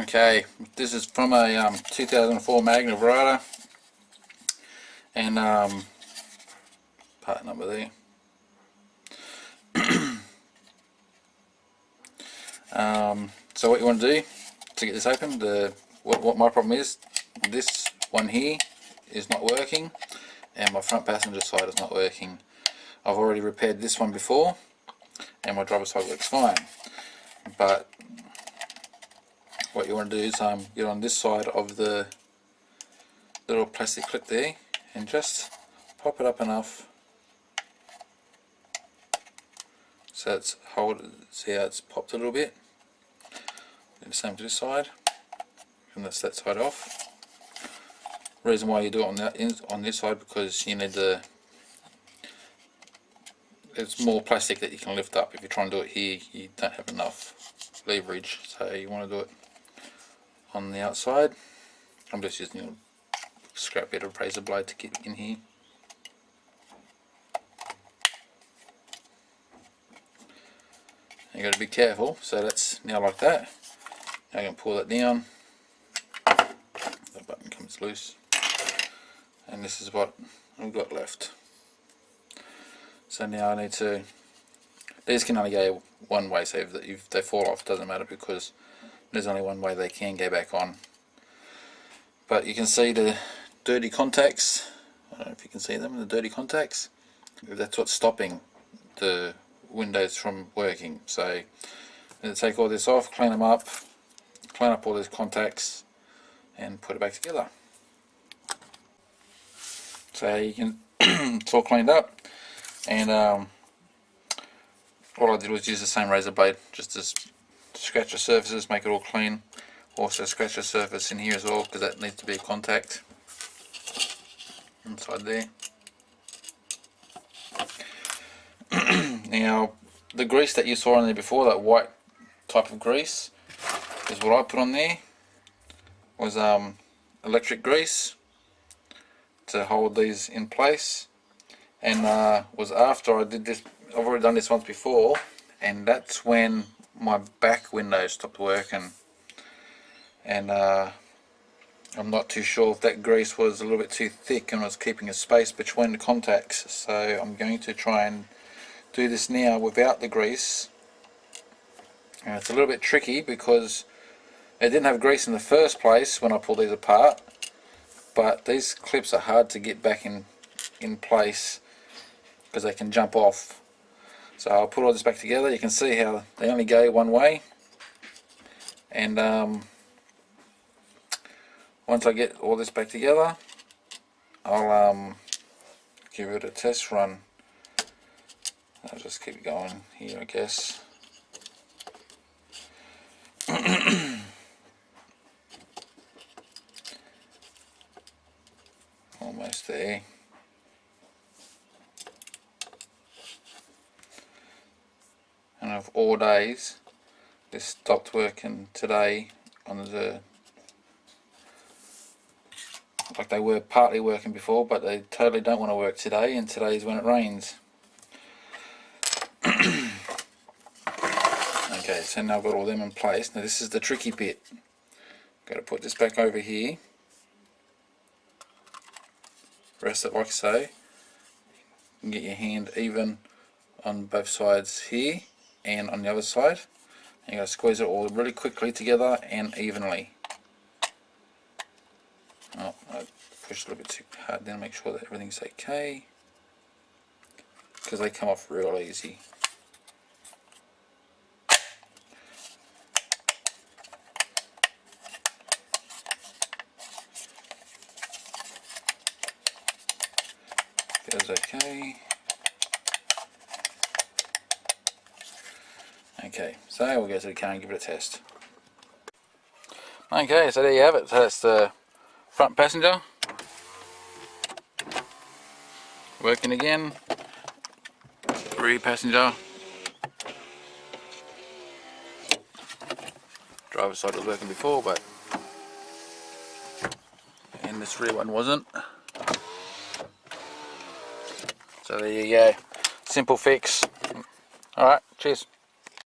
Okay, this is from a 2004 Magna Verada, and part number there. So what you want to do to get this open, what my problem is, this one here is not working, and my front passenger side is not working. I've already repaired this one before, and my driver's side works fine. But what you want to do is get on this side of the little plastic clip there, and just pop it up enough so it's see how it's popped a little bit. Do the same to this side, and that's that side off. Reason why you do it on this side, because you need it's more plastic that you can lift up. If you try and do it here, you don't have enough leverage, so you want to do it on the outside. I'm just using a scrap bit of razor blade to get in here. You got to be careful. So that's now like that. Now I can pull that down. The button comes loose, and this is what I've got left. So now I need to. These can only go one way, so if they fall off, it doesn't matter, because there's only one way they can go back on. But you can see the dirty contacts. I don't know if you can see them, the dirty contacts. That's what's stopping the windows from working. So I'm take all this off, clean them up, clean up all these contacts, and put it back together. So you can it's all cleaned up, and all I did was use the same razor blade just to scratch the surfaces, make it all clean. Also scratch the surface in here as well, because that needs to be a contact inside there. Now the grease that you saw on there before, that white type of grease, is what I put on there. Was electric grease to hold these in place, and was after I did this. I've already done this once before, and that's when my back window stopped working, and I'm not too sure if that grease was a little bit too thick and was keeping a space between the contacts. So I'm going to try and do this now without the grease. And it's a little bit tricky because it didn't have grease in the first place when I pulled these apart, but these clips are hard to get back in place because they can jump off. So I'll put all this back together. You can see how they only go one way, and once I get all this back together, I'll give it a test run. I'll just keep going here, I guess. Almost there. And of all days, this stopped working today on the, like they were partly working before, but they totally don't want to work today, and today is when it rains. Okay, so now I've got all them in place. Now this is the tricky bit. Got to put this back over here, rest it like so. You can get your hand even on both sides here and on the other side. And you got to squeeze it all really quickly together and evenly. Oh, I pushed a little bit too hard then, make sure that everything's okay, because they come off real easy. Goes okay. Okay, so we'll go to the car and give it a test. Okay, so there you have it. So that's the front passenger working again. Rear passenger. Driver's side was working before, but and this rear one wasn't. So there you go. Simple fix. Alright, cheers.